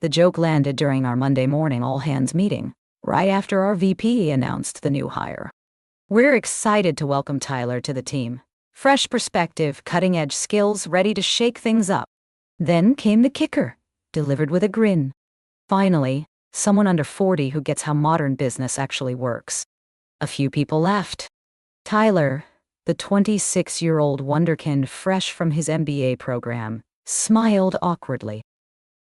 The joke landed during our Monday morning all-hands meeting, right after our VP announced the new hire. We're excited to welcome Tyler to the team. Fresh perspective, cutting-edge skills, ready to shake things up. Then came the kicker, delivered with a grin. Finally, someone under 40 who gets how modern business actually works. A few people left. Tyler, the 26-year-old wonderkind fresh from his MBA program, smiled awkwardly.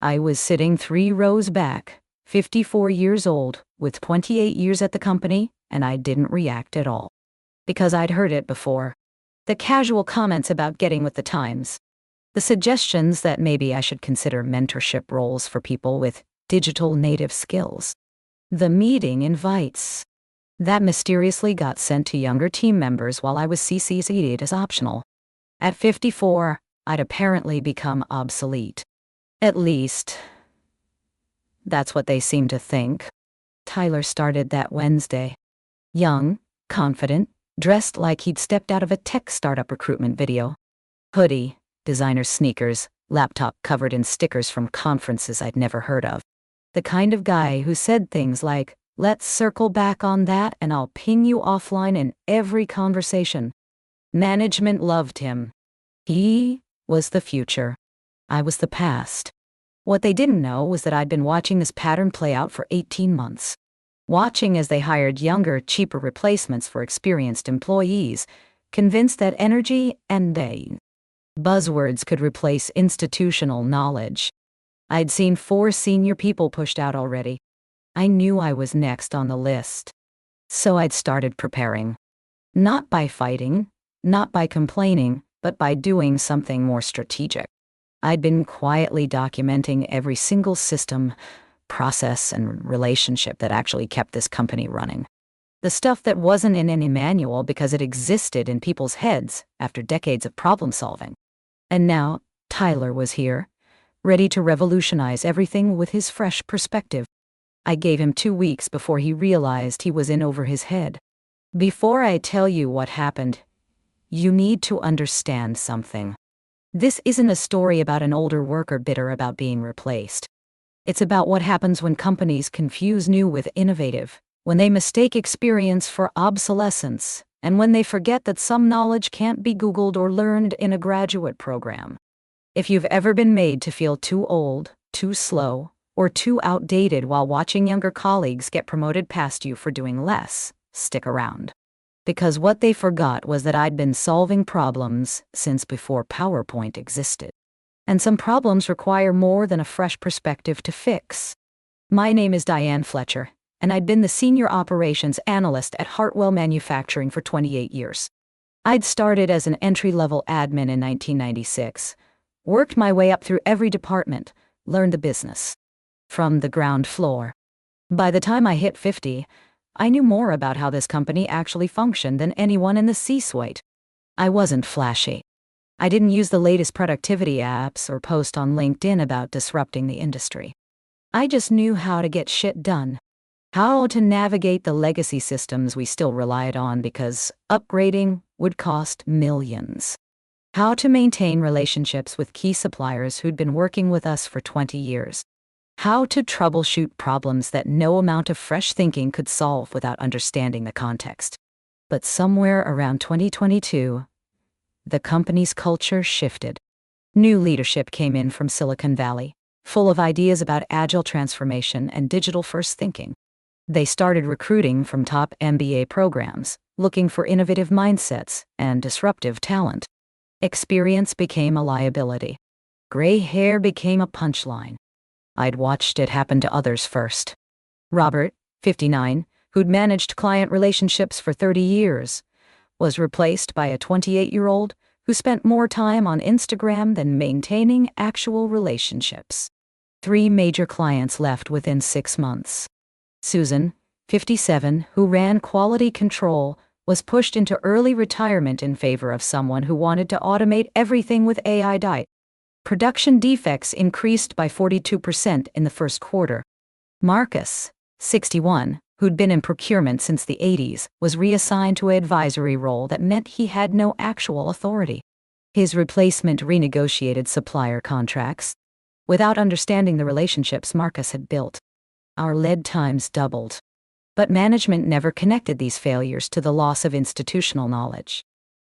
I was sitting 3 rows back, 54 years old, with 28 years at the company, and I didn't react at all. Because I'd heard it before. The casual comments about getting with the times. The suggestions that maybe I should consider mentorship roles for people with digital native skills. The meeting invites. That mysteriously got sent to younger team members while I was CC'd as optional. At 54, I'd apparently become obsolete. At least, that's what they seem to think. Tyler started that Wednesday. Young, confident, dressed like he'd stepped out of a tech startup recruitment video. Hoodie, designer sneakers, laptop covered in stickers from conferences I'd never heard of. The kind of guy who said things like, "Let's circle back on that and I'll ping you offline in every conversation." Management loved him. He was the future. I was the past. What they didn't know was that I'd been watching this pattern play out for 18 months. Watching as they hired younger, cheaper replacements for experienced employees, convinced that energy and buzzwords could replace institutional knowledge. I'd seen 4 senior people pushed out already. I knew I was next on the list. So I'd started preparing. Not by fighting, not by complaining, but by doing something more strategic. I'd been quietly documenting every single system, process, and relationship that actually kept this company running. The stuff that wasn't in any manual because it existed in people's heads after decades of problem solving. And now, Tyler was here, ready to revolutionize everything with his fresh perspective. I gave him 2 weeks before he realized he was in over his head. Before I tell you what happened, you need to understand something. This isn't a story about an older worker bitter about being replaced. It's about what happens when companies confuse new with innovative, when they mistake experience for obsolescence, and when they forget that some knowledge can't be Googled or learned in a graduate program. If you've ever been made to feel too old, too slow, or too outdated while watching younger colleagues get promoted past you for doing less, stick around. Because what they forgot was that I'd been solving problems since before PowerPoint existed. And some problems require more than a fresh perspective to fix. My name is Diane Fletcher, and I'd been the senior operations analyst at Hartwell Manufacturing for 28 years. I'd started as an entry-level admin in 1996, worked my way up through every department, learned the business. From the ground floor. By the time I hit 50, I knew more about how this company actually functioned than anyone in the C-suite. I wasn't flashy. I didn't use the latest productivity apps or post on LinkedIn about disrupting the industry. I just knew how to get shit done. How to navigate the legacy systems we still relied on because upgrading would cost millions. How to maintain relationships with key suppliers who'd been working with us for 20 years. How to troubleshoot problems that no amount of fresh thinking could solve without understanding the context. But somewhere around 2022, the company's culture shifted. New leadership came in from Silicon Valley, full of ideas about agile transformation and digital-first thinking. They started recruiting from top MBA programs, looking for innovative mindsets and disruptive talent. Experience became a liability. Gray hair became a punchline. I'd watched it happen to others first. Robert, 59, who'd managed client relationships for 30 years, was replaced by a 28-year-old who spent more time on Instagram than maintaining actual relationships. 3 major clients left within 6 months. Susan, 57, who ran quality control, was pushed into early retirement in favor of someone who wanted to automate everything with AI. Production defects increased by 42% in the first quarter. Marcus, 61, who'd been in procurement since the 80s, was reassigned to an advisory role that meant he had no actual authority. His replacement renegotiated supplier contracts. without understanding the relationships Marcus had built. Our lead times doubled. But management never connected these failures to the loss of institutional knowledge.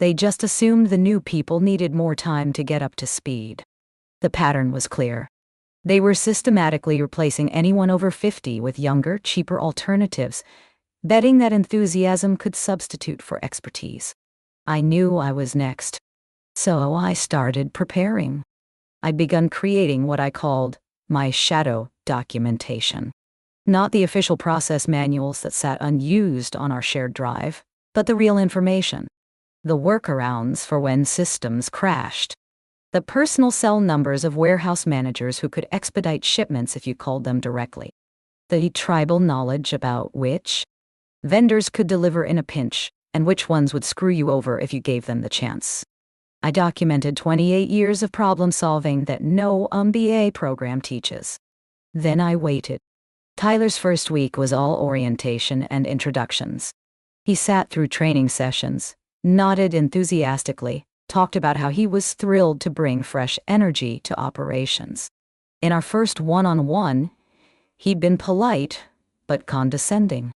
They just assumed the new people needed more time to get up to speed. The pattern was clear. They were systematically replacing anyone over 50 with younger, cheaper alternatives, betting that enthusiasm could substitute for expertise. I knew I was next. So I started preparing. I'd begun creating what I called my shadow documentation. Not the official process manuals that sat unused on our shared drive, but the real information. The workarounds for when systems crashed. The personal cell numbers of warehouse managers who could expedite shipments if you called them directly. The tribal knowledge about which vendors could deliver in a pinch, and which ones would screw you over if you gave them the chance. I documented 28 years of problem solving that no MBA program teaches. Then I waited. Tyler's first week was all orientation and introductions. He sat through training sessions, nodded enthusiastically, talked about how he was thrilled to bring fresh energy to operations. In our first one-on-one, he'd been polite, but condescending.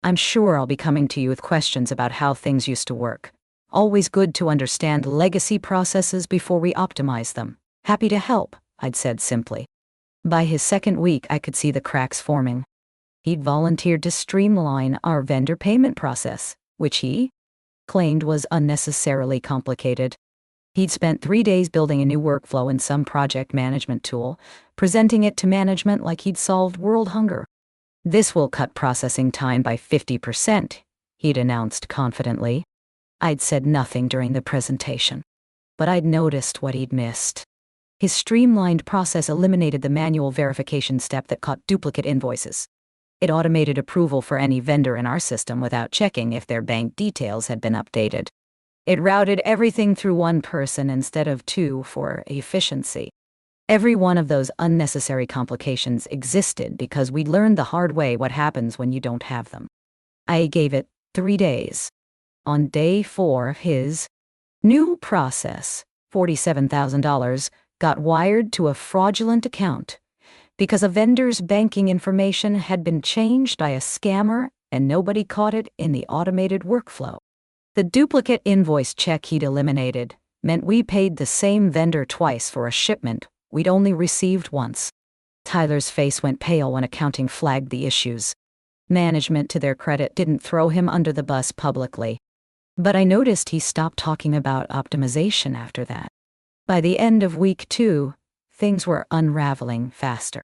"I'm sure I'll be coming to you with questions about how things used to work. Always good to understand legacy processes before we optimize them. Happy to help," I'd said simply. By his second week, I could see the cracks forming. He'd volunteered to streamline our vendor payment process, which he claimed was unnecessarily complicated. He'd spent 3 days building a new workflow in some project management tool, presenting it to management like he'd solved world hunger. "This will cut processing time by 50%, he'd announced confidently. I'd said nothing during the presentation, but I'd noticed what he'd missed. His streamlined process eliminated the manual verification step that caught duplicate invoices. It automated approval for any vendor in our system without checking if their bank details had been updated. It routed everything through one person instead of two for efficiency. Every one of those unnecessary complications existed because we'd learned the hard way what happens when you don't have them. I gave it 3 days. On day 4, his new process, $47,000, got wired to a fraudulent account because a vendor's banking information had been changed by a scammer and nobody caught it in the automated workflow. The duplicate invoice check he'd eliminated meant we paid the same vendor twice for a shipment we'd only received once. Tyler's face went pale when accounting flagged the issues. Management, to their credit, didn't throw him under the bus publicly. But I noticed he stopped talking about optimization after that. By the end of week 2, things were unraveling faster.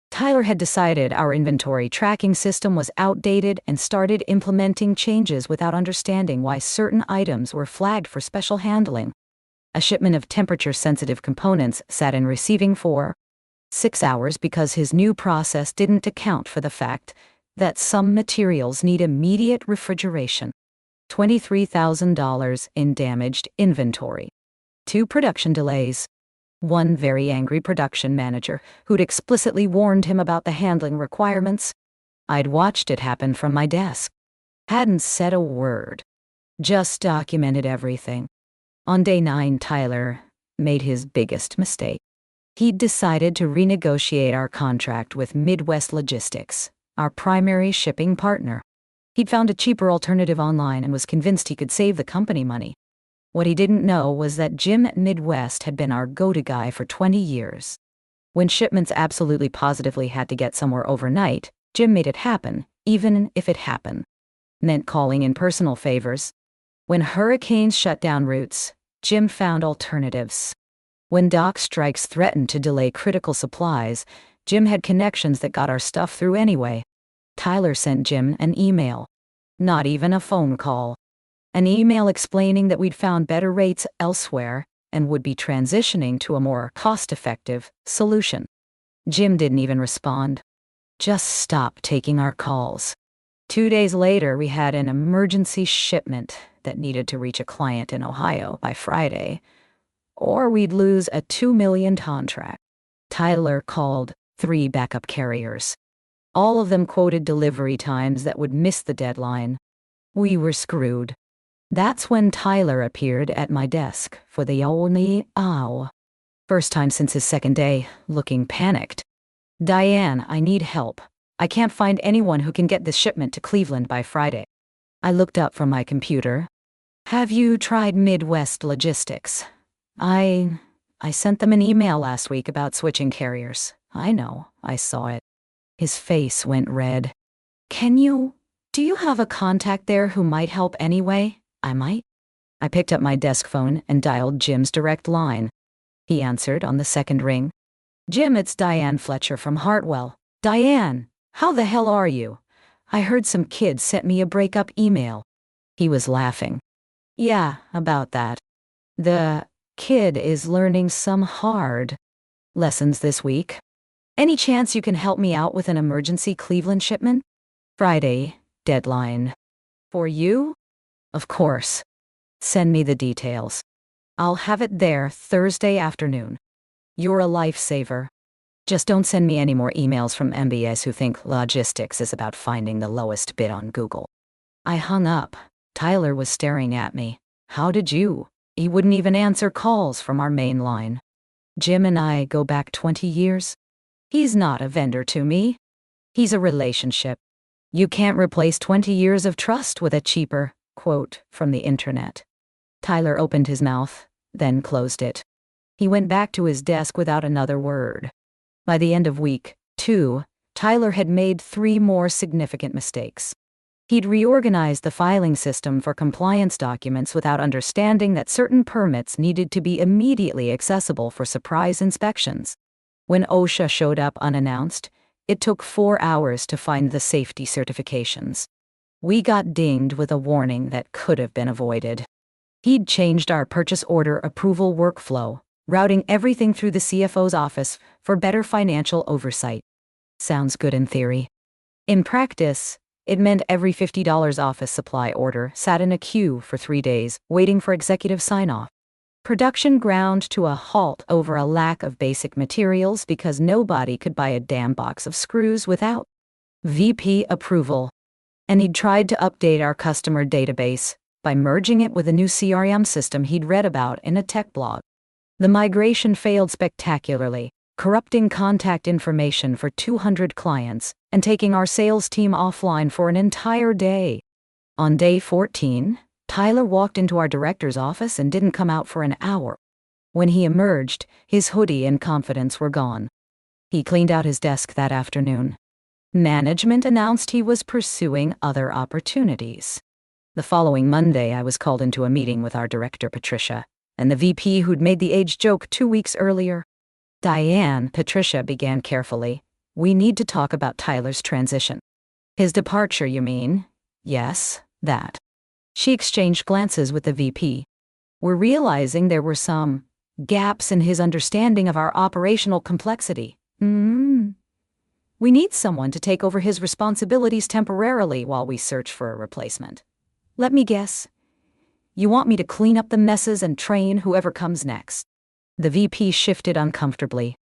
Tyler had decided our inventory tracking system was outdated and started implementing changes without understanding why certain items were flagged for special handling. A shipment of temperature-sensitive components sat in receiving for 6 hours because his new process didn't account for the fact that some materials need immediate refrigeration. $23,000 in damaged inventory. 2 production delays. One very angry production manager who'd explicitly warned him about the handling requirements. I'd watched it happen from my desk. Hadn't said a word. Just documented everything. On day 9, Tyler made his biggest mistake. He'd decided to renegotiate our contract with Midwest Logistics, our primary shipping partner. He'd found a cheaper alternative online and was convinced he could save the company money. What he didn't know was that Jim at Midwest had been our go-to guy for 20 years. When shipments absolutely positively had to get somewhere overnight, Jim made it happen, even if it happened meant calling in personal favors. When hurricanes shut down routes, Jim found alternatives. When dock strikes threatened to delay critical supplies, Jim had connections that got our stuff through anyway. Tyler sent Jim an email. Not even a phone call. An email explaining that we'd found better rates elsewhere and would be transitioning to a more cost-effective solution. Jim didn't even respond. Just stopped taking our calls. 2 days later, we had an emergency shipment that needed to reach a client in Ohio by Friday, or we'd lose a $2 million contract. Tyler called 3 backup carriers. All of them quoted delivery times that would miss the deadline. We were screwed. That's when Tyler appeared at my desk for the only First time since his second day, looking panicked. Diane, I need help. I can't find anyone who can get this shipment to Cleveland by Friday. I looked up from my computer. Have you tried Midwest Logistics? I sent them an email last week about switching carriers. I know, I saw it. His face went red. Do you have a contact there who might help anyway? I might. I picked up my desk phone and dialed Jim's direct line. He answered on the second ring. Jim, it's Diane Fletcher from Hartwell. Diane, how the hell are you? I heard some kid sent me a breakup email. He was laughing. Yeah, about that. The kid is learning some hard lessons this week. Any chance you can help me out with an emergency Cleveland shipment? Friday, deadline. For you? Of course. Send me the details. I'll have it there Thursday afternoon. You're a lifesaver. Just don't send me any more emails from MBS who think logistics is about finding the lowest bid on Google. I hung up. Tyler was staring at me. How did you? He wouldn't even answer calls from our main line. Jim and I go back 20 years. He's not a vendor to me. He's a relationship. You can't replace 20 years of trust with a cheaper quote from the internet. Tyler opened his mouth, then closed it. He went back to his desk without another word. By the end of week 2, Tyler had made 3 more significant mistakes. He'd reorganized the filing system for compliance documents without understanding that certain permits needed to be immediately accessible for surprise inspections. When OSHA showed up unannounced, it took 4 hours to find the safety certifications. We got dinged with a warning that could have been avoided. He'd changed our purchase order approval workflow, routing everything through the CFO's office for better financial oversight. Sounds good in theory. In practice, it meant every $50 office supply order sat in a queue for 3 days, waiting for executive sign-off. Production ground to a halt over a lack of basic materials because nobody could buy a damn box of screws without VP approval. And he'd tried to update our customer database by merging it with a new CRM system he'd read about in a tech blog. The migration failed spectacularly, corrupting contact information for 200 clients and taking our sales team offline for an entire day. On day 14, Tyler walked into our director's office and didn't come out for an hour. When he emerged, his hoodie and confidence were gone. He cleaned out his desk that afternoon. Management announced he was pursuing other opportunities. The following Monday, I was called into a meeting with our director, Patricia, and the VP who'd made the age joke 2 weeks earlier. Diane, Patricia began carefully. We need to talk about Tyler's transition. His departure, you mean? Yes, that. She exchanged glances with the VP. We're realizing there were some gaps in his understanding of our operational complexity. We need someone to take over his responsibilities temporarily while we search for a replacement. Let me guess. You want me to clean up the messes and train whoever comes next? The VP shifted uncomfortably.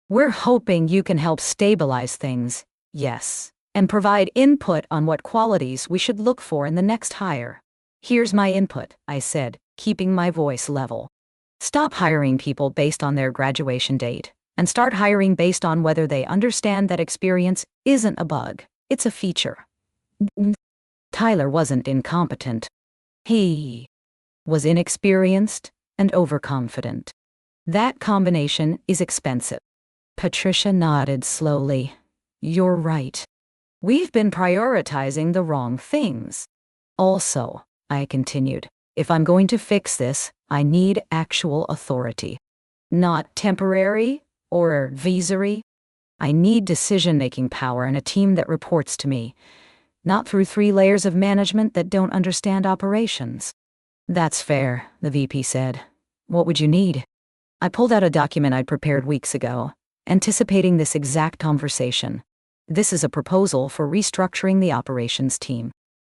We're hoping you can help stabilize things, yes, and provide input on what qualities we should look for in the next hire. Here's my input, I said, keeping my voice level. Stop hiring people based on their graduation date, and start hiring based on whether they understand that experience isn't a bug, it's a feature. Tyler wasn't incompetent. He was inexperienced and overconfident. That combination is expensive. Patricia nodded slowly. You're right. We've been prioritizing the wrong things. Also, I continued, if I'm going to fix this, I need actual authority. Not temporary or advisory. I need decision-making power and a team that reports to me, not through 3 layers of management that don't understand operations. That's fair, the VP said. What would you need? I pulled out a document I'd prepared weeks ago, anticipating this exact conversation. This is a proposal for restructuring the operations team.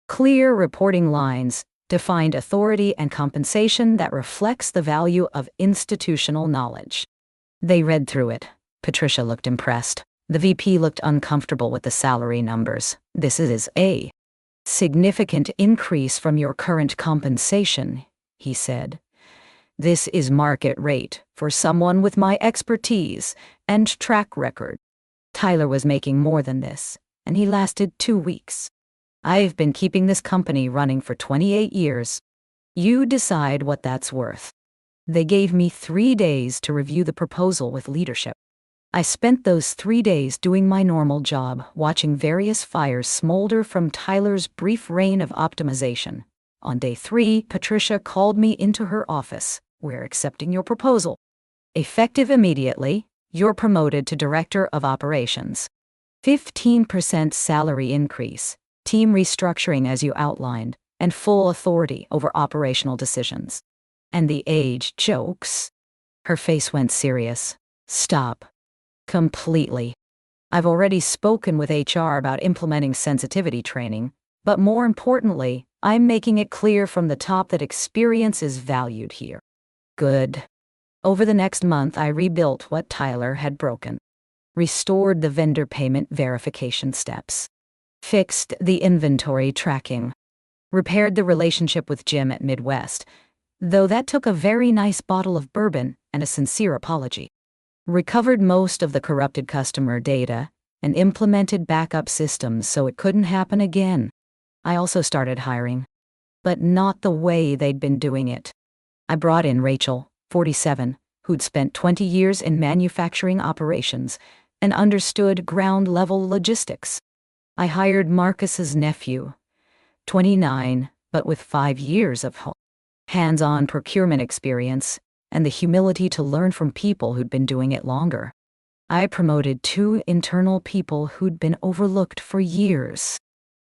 Clear reporting lines, defined authority and compensation that reflects the value of institutional knowledge. They read through it. Patricia looked impressed. The VP looked uncomfortable with the salary numbers. This is a significant increase from your current compensation, he said. This is market rate for someone with my expertise and track record. Tyler was making more than this, and he lasted 2 weeks. I've been keeping this company running for 28 years. You decide what that's worth. They gave me 3 days to review the proposal with leadership. I spent those 3 days doing my normal job, watching various fires smolder from Tyler's brief reign of optimization. On day 3, Patricia called me into her office. We're accepting your proposal. Effective immediately, you're promoted to Director of Operations. 15% salary increase, team restructuring as you outlined, and full authority over operational decisions. And the age jokes? Her face went serious. Stop. Completely. I've already spoken with HR about implementing sensitivity training, but more importantly, I'm making it clear from the top that experience is valued here. Good. Over the next month, I rebuilt what Tyler had broken. Restored the vendor payment verification steps. Fixed the inventory tracking. Repaired the relationship with Jim at Midwest, though that took a very nice bottle of bourbon and a sincere apology. Recovered most of the corrupted customer data and implemented backup systems so it couldn't happen again. I also started hiring, but not the way they'd been doing it. I brought in Rachel, 47, who'd spent 20 years in manufacturing operations and understood ground-level logistics. I hired Marcus's nephew, 29, but with 5 years of hands-on procurement experience and the humility to learn from people who'd been doing it longer. I promoted 2 internal people who'd been overlooked for years.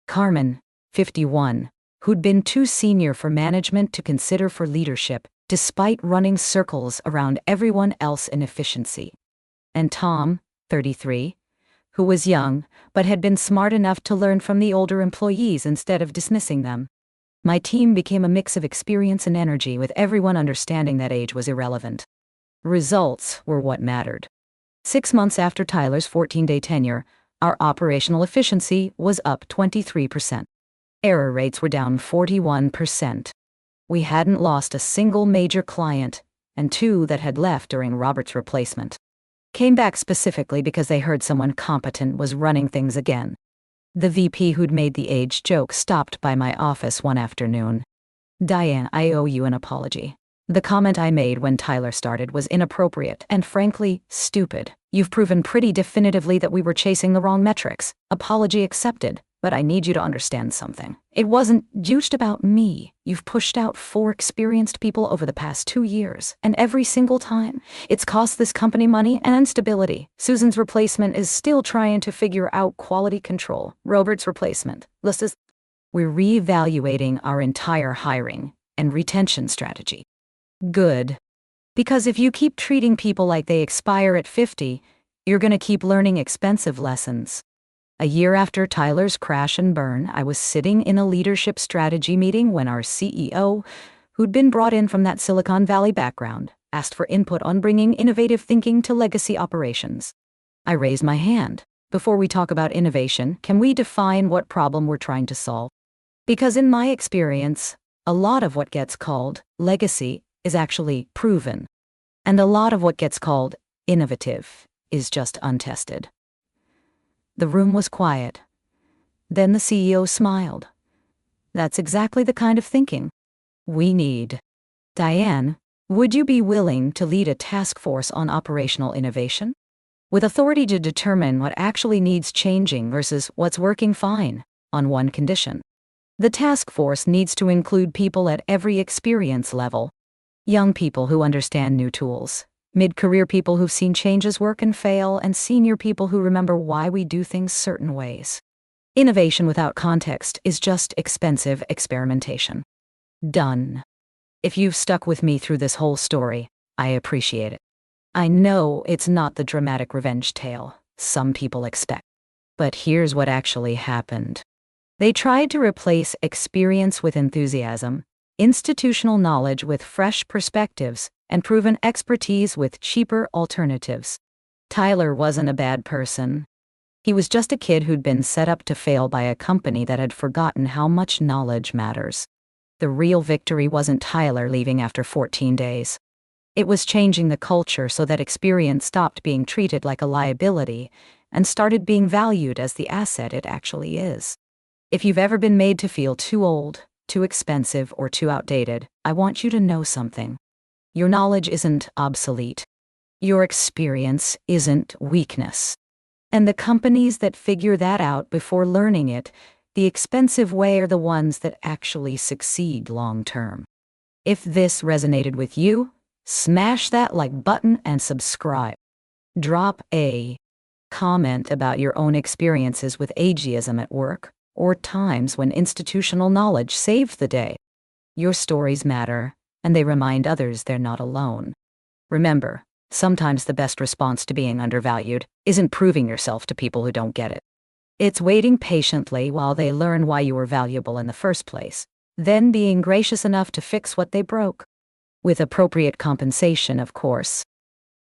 Carmen, 51, who'd been too senior for management to consider for leadership, despite running circles around everyone else in efficiency. And Tom, 33, who was young, but had been smart enough to learn from the older employees instead of dismissing them. My team became a mix of experience and energy, with everyone understanding that age was irrelevant. Results were what mattered. 6 months after Tyler's 14-day tenure, our operational efficiency was up 23%. Error rates were down 41%. We hadn't lost a single major client, and 2 that had left during Robert's replacement came back specifically because they heard someone competent was running things again. The VP who'd made the age joke stopped by my office one afternoon. Diane, I owe you an apology. The comment I made when Tyler started was inappropriate and frankly, stupid. You've proven pretty definitively that we were chasing the wrong metrics. Apology accepted. But I need you to understand something. It wasn't just about me. You've pushed out 4 experienced people over the past 2 years, and every single time, it's cost this company money and stability. Susan's replacement is still trying to figure out quality control. Robert's replacement. We're reevaluating our entire hiring and retention strategy. Good. Because if you keep treating people like they expire at 50, you're going to keep learning expensive lessons. A year after Tyler's crash and burn, I was sitting in a leadership strategy meeting when our CEO, who'd been brought in from that Silicon Valley background, asked for input on bringing innovative thinking to legacy operations. I raised my hand. Before we talk about innovation, can we define what problem we're trying to solve? Because in my experience, a lot of what gets called legacy is actually proven, and a lot of what gets called innovative is just untested. The room was quiet. Then the CEO smiled. That's exactly the kind of thinking we need. Diane, would you be willing to lead a task force on operational innovation? With authority to determine what actually needs changing versus what's working fine, on one condition. The task force needs to include people at every experience level. Young people who understand new tools. Mid-career people who've seen changes work and fail, and senior people who remember why we do things certain ways. Innovation without context is just expensive experimentation. Done. If you've stuck with me through this whole story, I appreciate it. I know it's not the dramatic revenge tale some people expect. But here's what actually happened. They tried to replace experience with enthusiasm, institutional knowledge with fresh perspectives, and proven expertise with cheaper alternatives. Tyler wasn't a bad person. He was just a kid who'd been set up to fail by a company that had forgotten how much knowledge matters. The real victory wasn't Tyler leaving after 14 days. It was changing the culture so that experience stopped being treated like a liability and started being valued as the asset it actually is. If you've ever been made to feel too old, too expensive, or too outdated, I want you to know something. Your knowledge isn't obsolete. Your experience isn't weakness. And the companies that figure that out before learning it, the expensive way, are the ones that actually succeed long term. If this resonated with you, smash that like button and subscribe. Drop a comment about your own experiences with ageism at work, or times when institutional knowledge saved the day. Your stories matter, and they remind others they're not alone. Remember, sometimes the best response to being undervalued isn't proving yourself to people who don't get it. It's waiting patiently while they learn why you were valuable in the first place, then being gracious enough to fix what they broke. With appropriate compensation, of course.